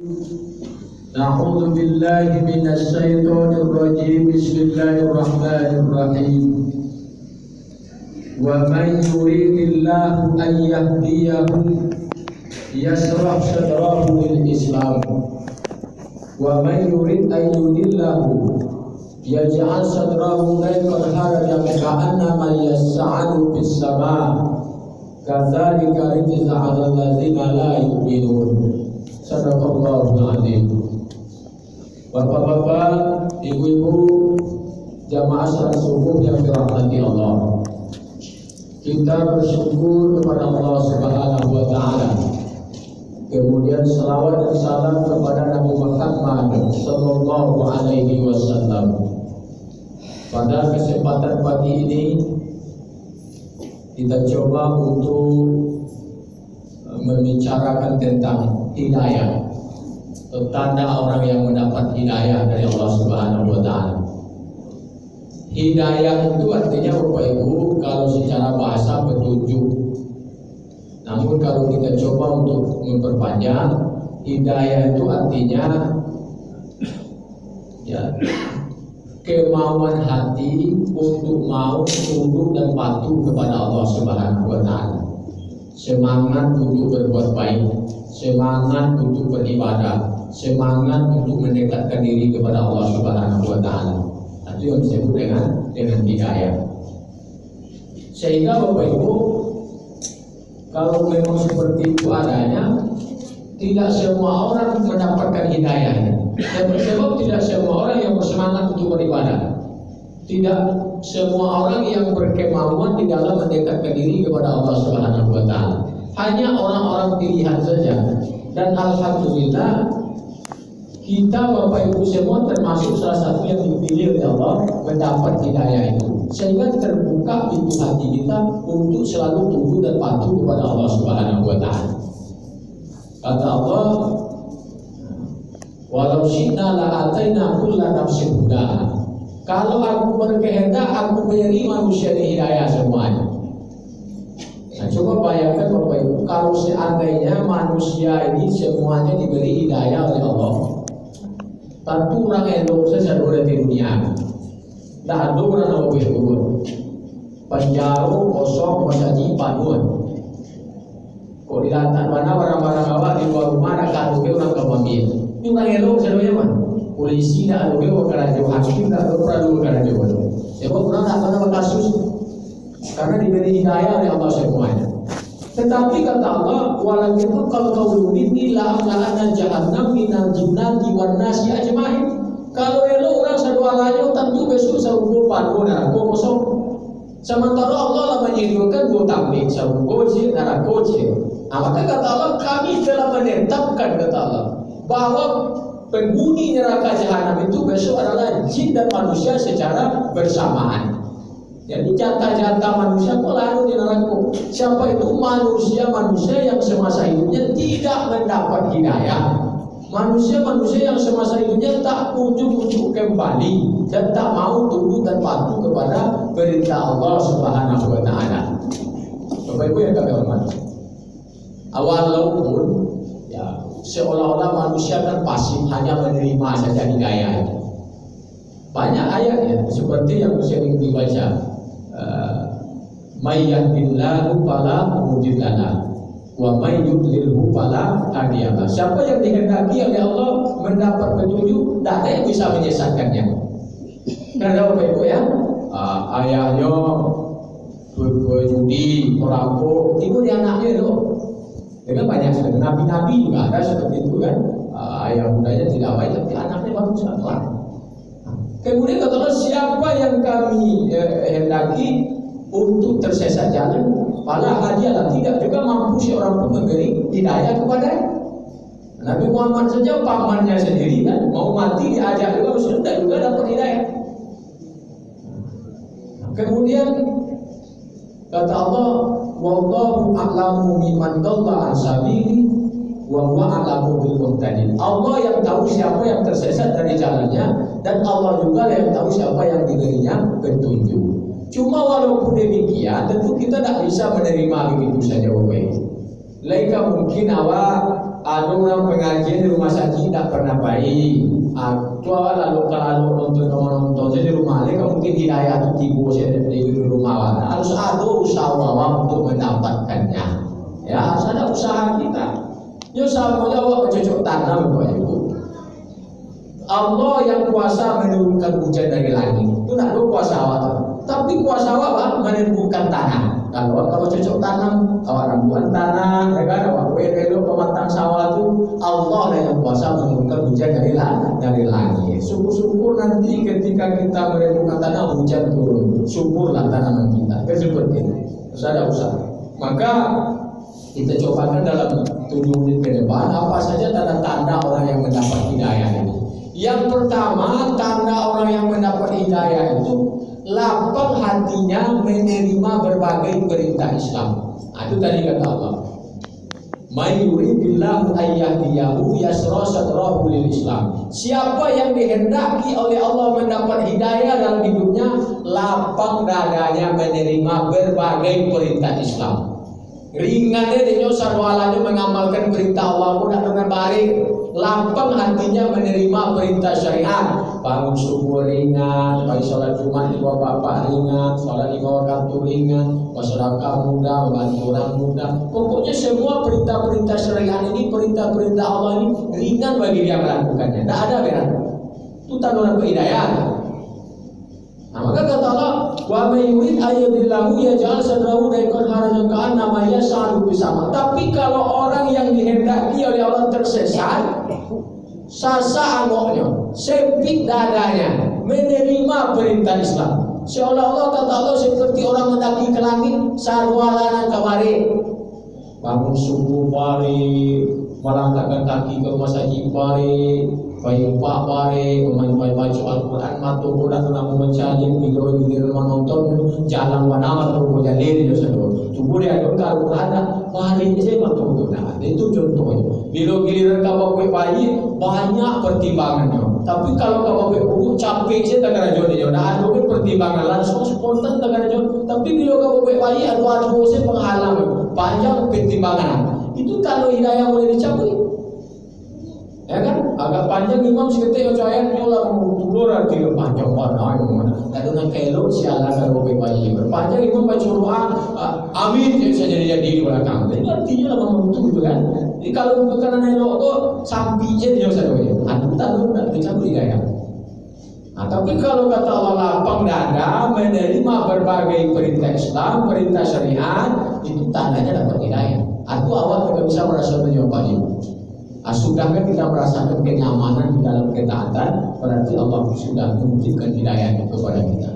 A'udzu billahi minasy syaithanir rajim. Bismillahirrahmanirrahim. Wa may yuridillahu an yahdiyahu yashrah sadrahu lil Islam. Wa may yurid an yudillahu yaj'al sadrahu dayqan harajan ka'annama yas'adu fis sama'. Kadzalika rijza 'alal ladzina la yu'minun. Sadaqallahul adzim. Bapak-bapak, ibu-ibu, jamaah salat subuh yang dirahmati Allah. Kita bersyukur kepada Allah Subhanahu wa taala. Kemudian selawat dan salam kepada Nabi Muhammad sallallahu alaihi wasallam. Pada kesempatan pagi ini kita coba untuk membicarakan tentang hidayah. Tanda orang yang mendapat hidayah dari Allah Subhanahu wa taala. Hidayah itu artinya Bapak Ibu kalau secara bahasa petunjuk. Namun kalau kita coba untuk memperpanjang, hidayah itu artinya kemauan hati untuk mau tunduk dan patuh kepada Allah Subhanahu wa taala. Semangat untuk berbuat baik, semangat untuk beribadah, semangat untuk mendekatkan diri kepada Allah Subhanahu wa taala. Itu yang disebut dengan hidayah. Sehingga Bapak Ibu, kalau memang seperti itu adanya, tidak semua orang mendapatkan hidayah. Sebab tidak semua orang yang bersemangat untuk beribadah. Tidak semua orang yang berkemauan di dalam mendekatkan diri kepada Allah Subhanahu wa taala. Hanya orang-orang pilihan saja. Dan alhamdulillah kita Bapak Ibu semua termasuk salah satu yang dipilih oleh Allah mendapat hidayah itu. Sehingga terbuka pintu hati kita untuk selalu tunduk dan patuh kepada Allah Subhanahu wa taala. Kata Allah, walau syi'na la'ataina kulla nafsin hudaha. Kalau aku berkehendak, aku beri manusia di hidayah semuanya. Nah, coba bayangkan Bapak Ibu, kalau seandainya manusia ini semuanya diberi hidayah oleh Allah, tentu orang Indonesia sudah di dunia. Tidak ada orang yang lebih turun. Penjara kosong, masaji panuan. Kok dilantar mana barang-barang awak di luar rumah ada kantor orang kemampian. Ini orang Indonesia sudah mana? Polisi tidak ada orang jauh, hakim tidak ada orang jauh. Sebab orang tak pernah kasus karena diberi hidayah oleh Allah semuanya. Tetapi kata Allah, walakin kalau kau ini la ana jahannam minal jinnati wan nasi ajmain. Kalau elo orang sadualanya tentu besok sarugo padu neraka kosong. Sementara Allah lah menyediakan dua tablik sarugo je neraka je. Maka kata Allah, kami telah menetapkan kata Allah bahwa penghuni neraka jahanam itu besok adalah jin dan manusia secara bersamaan. Jadi jatah-jatah manusia kok lalu di neraka. Siapa itu manusia-manusia yang semasa hidupnya tidak mendapat hidayah. Manusia-manusia yang semasa hidupnya tak kunjung untuk kembali dan tak mau tunduk dan patuh kepada perintah Allah Subhanahu wa taala. Bapak Ibu yang kami hormati. Walaupun seolah-olah manusia kan pasif hanya menerima saja hidayah itu. Banyak ayat ya seperti yang sering dibaca. May yahdihillahu fala mudilla lahu wa may yudlilhu fala hadiya lahu. Siapa yang dikehendaki oleh Allah mendapat petunjuk, tak ada yang bisa menyesatkannya. Karena Bapak Ibu ya, ayahnya berjudi, merampok, itu di anaknya itu. Dengan banyak sekali nabi-nabi juga ada seperti itu kan. Ayah mudanya tidak baik tapi anaknya bagus akhlak. Kemudian kata Allah, siapa yang kami hendaki untuk tersesat jalan, malah hadiahlah, tidak juga mampu seorang pun memberi hidayah kepadanya. Nabi Muhammad saja pamannya sendiri kan mau mati diajak juga sudah juga dapat hidayah. Kemudian kata Allah, wallahu a'lamu biman dhalla an sabili wa huwa a'lamu bil muhtadin. Allah yang tahu siapa yang tersesat dari jalannya dan Allah juga yang tahu siapa yang diberinya petunjuk. Cuma walaupun demikian, tentu kita tidak bisa menerima begitu saja Bapak Ibu. Laika mungkin awak ada orang pengajian di rumah saji tidak pernah baik. Tua lalu kalau nonton di rumah ini, mungkin hidayah itu tiba saya di rumah. Harus ada usaha untuk mendapatkannya. Ya, harus ada usaha kita. Ya, usaha awak bercocok tanam, Bapak Ibu. Allah yang kuasa menurunkan hujan dari langit. Itu tidak ada kuasa awak. Tapi kuasa awak menentukan tanah. Kalau cocok tanam, awak rambuan tanah, ya kan? Awak elok pematang sawah itu Allah yang kuasa menurunkan hujan dari langit. Syukur-syukur nanti ketika kita menentukan tanah hujan turun, syukurlah tanaman kita. Seperti itu. Terus ada usaha. Maka kita cobakan dalam 7 menit ke depan apa saja tanda-tanda orang yang mendapat hidayah ini. Yang pertama, tanda orang yang mendapat hidayah itu lapang hatinya menerima berbagai perintah Islam. Itu tadi kata Allah. May yuridillahu ayyahdiyahu yasra sadrahu lil Islam. Siapa yang dihendaki oleh Allah mendapat hidayah dalam hidupnya, lapang dadanya menerima berbagai perintah Islam. Ringannya dia sarwalanya mengamalkan perintah Allah pun dengan baik. Lapang hatinya menerima perintah syariat. Bangun subuh ringan, bagi sholat Jumat di bawah bapak ringan, sholat di bawah kartu ringan, masyarakat muda, membantu orang muda. Pokoknya semua perintah-perintah syariat ini, perintah-perintah Allah ini ringan bagi dia melakukannya. Tidak ada berat. Itu tanda hidayah. Nah, maka kata Allah, wa may yurid ayyadillahu yaj'al sadrahu dayqan harajan ka'annama yas'alu fis sama. Tapi kalau orang yang dihendaki oleh Allah tersesat, sasa angoknya, sempit dadanya, menerima perintah Islam. Seolah-olah kata Allah seperti orang mendaki ke langit, sarwalana kamari. Bangun subuh pari, melangkahkan kaki ke rumah saji pari, bayi pak pari, baca Al-Quran, matu Quran, namu mencari, gigi menonton, jalan mana atau jalan dia sedot. Tubuh dia ada Al-Quran, pari saya matu Quran. Itu contohnya. Bila giliran kau bayi banyak pertimbangannya. Tapi kalau kau buku capek saya tak kena jodoh. Dah ada pertimbangan langsung spontan tak kena jodoh. Tapi bila kau bayi ada saya penghalang panjang pertimbangan. Itu kalau hidayah boleh dicapai. Ya kan? Agak panjang imam seketik percaya nyola menguturan tiga panjang warna mana. Kalau nak kelok sialan kalau bayi berpanjang imam baca doa amin jadi di belakang. Itu artinya lah mengutuk itu kan. Jadi kalau bukan elok tu sampai je dia saja. Anu tak dicapai hidayah. Nah, tapi kalau kata Allah lapang dada menerima berbagai perintah Islam, perintah syariat, itu tandanya dapat hidayah. Atau awak tidak bisa merasa menjawab itu. Sudahkah kita merasakan kenyamanan di dalam ketaatan, berarti Allah sudah memberikan hidayah kepada kita.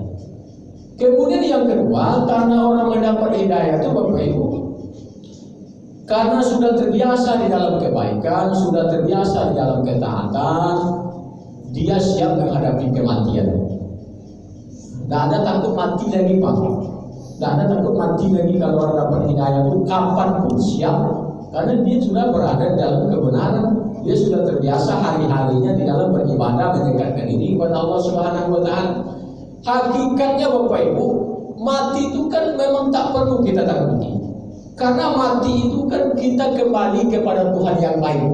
Kemudian yang kedua, karena orang mendapat hidayah itu Bapak Ibu, karena sudah terbiasa di dalam kebaikan, sudah terbiasa di dalam ketaatan, dia siap menghadapi kematian. Tidak ada takut mati lagi Pak. Tidak ada takut mati lagi kalau orang dapat hidayah itu kapanpun siap. Karena dia sudah berada dalam kebenaran, dia sudah terbiasa hari-harinya di dalam beribadah mendekatkan diri kepada Allah Subhanahu wa taala. Hakikatnya Bapak Ibu, mati itu kan memang tak perlu kita takuti. Karena mati itu kan kita kembali kepada Tuhan yang baik.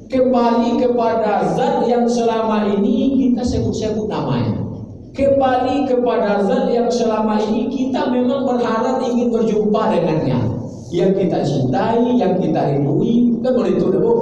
Kembali kepada zat yang selama ini kita sebut-sebut namanya. Kembali kepada zat yang selama ini kita memang berharap ingin berjumpa dengannya. Yang kita cintai, yang kita rindu, kan begitu dulu.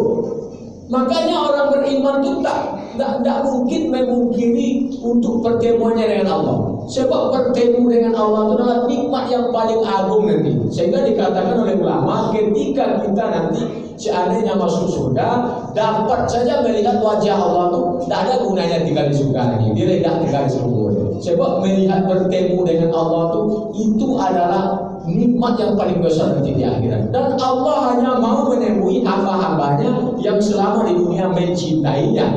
Makanya orang beriman itu tak mungkin memungkiri untuk pertemuannya dengan Allah. Sebab bertemu dengan Allah itu adalah nikmat yang paling agung nanti. Sehingga dikatakan oleh ulama, ketika kita nanti seandainya masuk surga, dapat saja melihat wajah Allah itu tidak ada gunanya tinggal di surga ini. Dia tidak tinggal di surga. Sebab melihat bertemu dengan Allah itu adalah nikmat yang paling besar nanti di akhirat. Dan Allah hanya mau menemui hamba-hambanya yang selama di dunia mencintainya.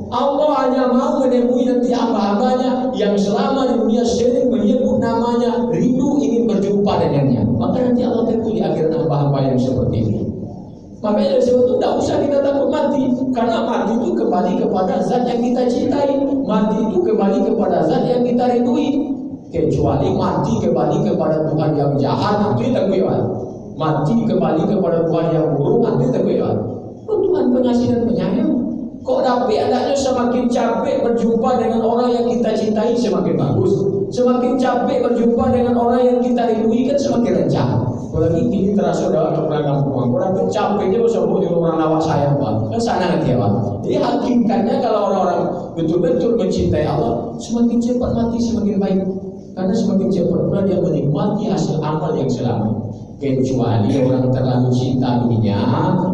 Allah hanya mau menemui nanti hamba-hambanya yang selama di dunia sering menyebut namanya, rindu ingin berjumpa dengannya. Maka nanti Allah tentu di akhirat hamba-hamba yang seperti itu. Makanya dari sebab itu tidak usah kita takut mati. Karena mati itu kembali kepada zat yang kita cintai. Mati itu kembali kepada zat yang kita rindu. Kecuali mati kembali kepada Tuhan yang jahat, itu takut. mati kembali kepada Tuhan yang buruk, nanti terbewa. Oh, Tuhan pengasih dan penyayang. Kok tapi anaknya semakin capek berjumpa dengan orang yang kita cintai semakin bagus, semakin capek berjumpa dengan orang yang kita rindukan semakin rencah. Apalagi ini terasa dalam program uang. Orang capeknya bersama dengan orang lawak sayang Pak, kan sana nanti Pak. Jadi hakikatnya kalau orang-orang betul-betul mencintai Allah, semakin cepat mati semakin baik. Karena semakin cepat pula dia menikmati hasil amal yang selama. Kecuali orang terlalu cinta dunia,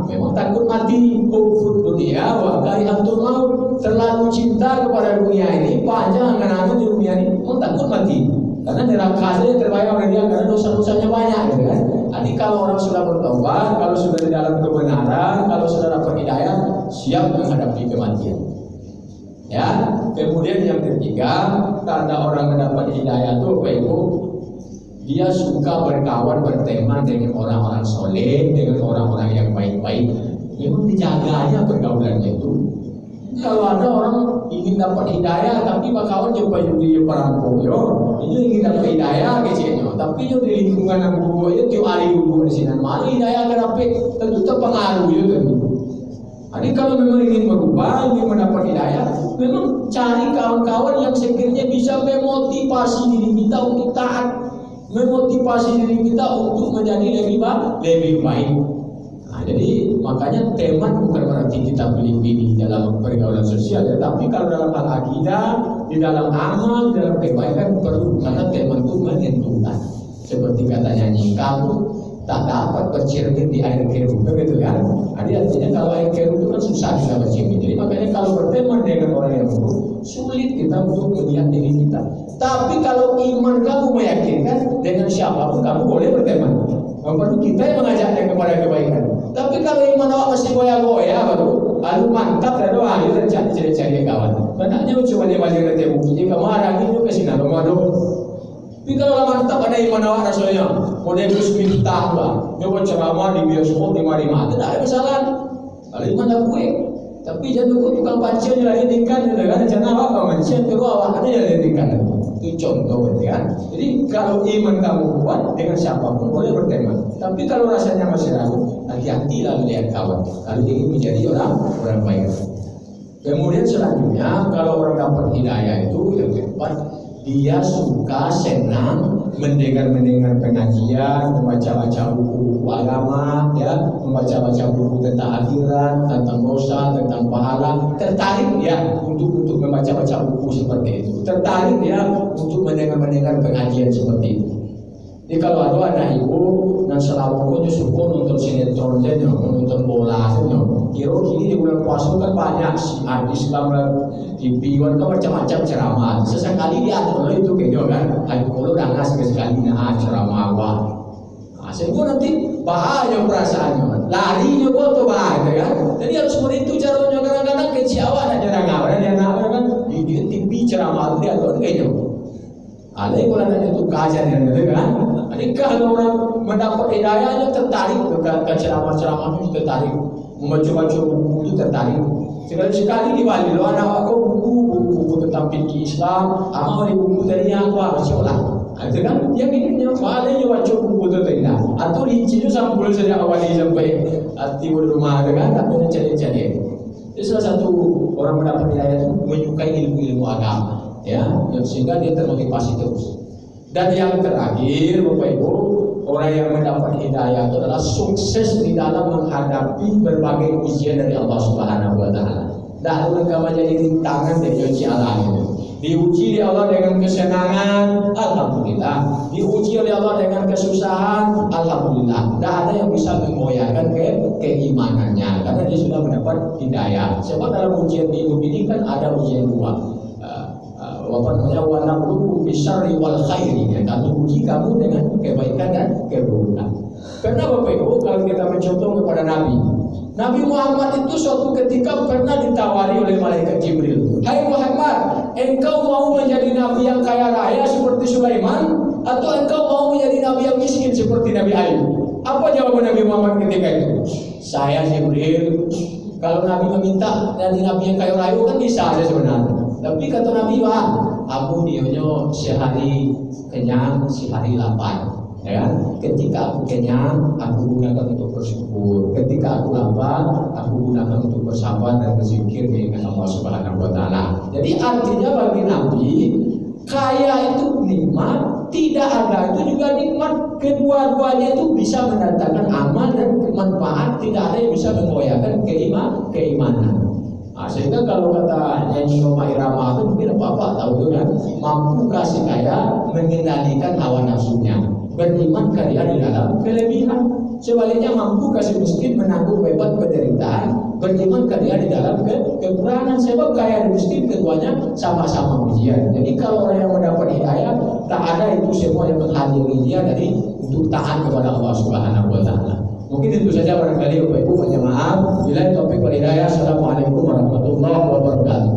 memang takut mati. Hubud dunia wa karihatul maut. Terlalu cinta kepada dunia ini, panjang angan-angan di dunia ini, memang takut mati. Karena neraka saja terbayang oleh dia karena dosa-dosanya banyak, gitu kan? Jadi kalau orang sudah bertobat, kalau sudah di dalam kebenaran, kalau sudah dapat hidayah, siap menghadapi kematian. Ya, kemudian yang ketiga, tanda orang mendapat hidayah itu apa itu? Dia suka berkawan berteman dengan orang-orang soleh, dengan orang-orang yang baik-baik. Memang dijaganya pergaulannya itu. Kalau ada orang ingin dapat hidayah, tapi bakawan jumpa di perampok, yo, ini ingin dapat hidayah kecilnya. Tapi yo di lingkungan yang buruk itu tiap hari dulu di sini. Mana hidayah kenapa? Tentu terpengaruh itu. Jadi kalau memang ingin berubah, ingin mendapat hidayah, memang cari kawan-kawan yang sekiranya bisa memotivasi diri kita untuk taat, memotivasi diri kita untuk menjadi lebih baik. Nah, jadi makanya teman bukan berarti kita pilih-pilih dalam pergaulan sosial, ya, tapi kalau dalam hal akidah, di dalam amal, di dalam kebaikan perlu, karena teman itu menentukan. Seperti katanya nyanyi, kamu tak dapat bercermin di air keruh, begitu kan? Jadi artinya kalau air keruh itu kan susah kita bercermin. Jadi makanya kalau berteman dengan orang yang buruk, sulit kita untuk melihat diri kita. Tapi kalau iman kamu meyakinkan, dengan siapapun kamu boleh berteman. Yang perlu kita yang mengajaknya kepada kebaikan. Tapi kalau iman awak masih goyah-goyah, baru lalu mantap dan doa, itu cari kawan. Benarnya coba dia balik ke temu, jadi kemarin itu kesini rumah dong. Tapi kalau mantap ada iman awak rasanya, model bismillah lah, nyoba ceramah di bioskop di mana-mana, tidak ada masalah. Kalau iman tak gue, tapi jangan kau tukang pancing lagi tingkat, kan? Jangan awak pancing terus awak ada yang tingkat. Itu contoh, kan? Jadi kalau iman kamu kuat dengan siapapun boleh berteman. Tapi kalau rasanya masih ragu, hati-hati lah melihat kawan. Kalau ingin menjadi orang baik. Kemudian selanjutnya, kalau orang dapat hidayah itu yang keempat, dia suka senang mendengar pengajian, membaca buku agama, ya, membaca buku tentang akhirat, tentang dosa, tentang pahala. Tertarik ya untuk membaca buku seperti itu. Tertarik ya untuk mendengar pengajian seperti itu. Jadi kalau ada anak ibu yang selama suka nonton sinetron saja, nonton bola saja. Kini di bulan puasa kan banyak artis Islam TV kan macam-macam ceramah. Sesekali dia atur itu kayaknya kan. Ayo kalau dangas sekali ceramah wah. Sehingga nanti bahaya perasaannya, larinya kok tuh bahaya kan. Jadi harus seperti itu caranya. Kadang-kadang kecil awak ada jarang awak, dia nak kan di TV ceramah dia tuh kayaknya. Ada yang kalau ada itu kajian yang ada kan. Jadi kalau orang mendapat hidayahnya tertarik ke ceramah-ceramah itu tertarik, membaca buku itu tertarik. Sekali di Bali lo anak aku buku tentang fikih Islam, ama buku dari yang aku harus lah. Itu kan dia mikirnya Bali baca buku itu tidak. Atau dincium sambil sejak awal sampai hati rumah dengan tapi cari-cari. Itu salah satu orang mendapat hidayah itu menyukai ilmu agama. Ya, sehingga dia termotivasi terus. Dan yang terakhir, Bapak Ibu, orang yang mendapat hidayah itu adalah sukses di dalam menghadapi berbagai ujian dari Allah Subhanahu wa Ta'ala. Dan mereka menjadi rintangan dan uji Allah itu. Diuji oleh Allah dengan kesenangan, alhamdulillah. Diuji oleh Allah dengan kesusahan, alhamdulillah. Tidak ada yang bisa menggoyahkan keimanannya karena dia sudah mendapat hidayah. Sebab dalam ujian hidup ini kan ada ujian dua. Warna berhukum bisyari wal khairi, ya, kami uji kamu dengan kebaikan dan keburukan. Karena Bapak Ibu, kalau kita mencontoh kepada Nabi Muhammad itu suatu ketika pernah ditawari oleh malaikat Jibril, hai Muhammad, engkau mau menjadi nabi yang kaya raya seperti Sulaiman, atau engkau mau menjadi nabi yang miskin seperti Nabi Ayub? Apa jawaban Nabi Muhammad ketika itu? Saya Jibril, kalau Nabi meminta dari nabi yang kaya raya kan bisa aja sebenarnya. Tapi kata Nabi, wah, aku dionya sehari kenyang, sehari lapar. Ya, ketika aku kenyang, aku gunakan untuk bersyukur. Ketika aku lapar, aku gunakan untuk bersabar dan berzikir dengan Allah Subhanahu wa Ta'ala. Jadi artinya bagi Nabi, kaya itu nikmat, tidak ada itu juga nikmat. Kedua-duanya itu bisa mendatangkan amal dan manfaat, tidak ada yang bisa menggoyahkan keimanan. Nah, sehingga kalau kata nyanyi Roma Irama itu mungkin Bapak tahu kan, mampu kasih kaya mengendalikan hawa nafsunya, beriman karya di dalam kelebihan. Sebaliknya mampu kasih miskin menanggung beban penderitaan, beriman karya di dalam kekurangan. Sebab kaya dan miskin keduanya sama-sama ujian. Jadi kalau orang yang mendapat hidayah, tak ada itu semua yang menghadiri dia dari untuk taat kepada Allah Subhanahu wa Ta'ala. Mungkin itu saja barangkali Bapak Ibu, mohon maaf. Bila topik wal hidayah. Assalamualaikum warahmatullahi wabarakatuh.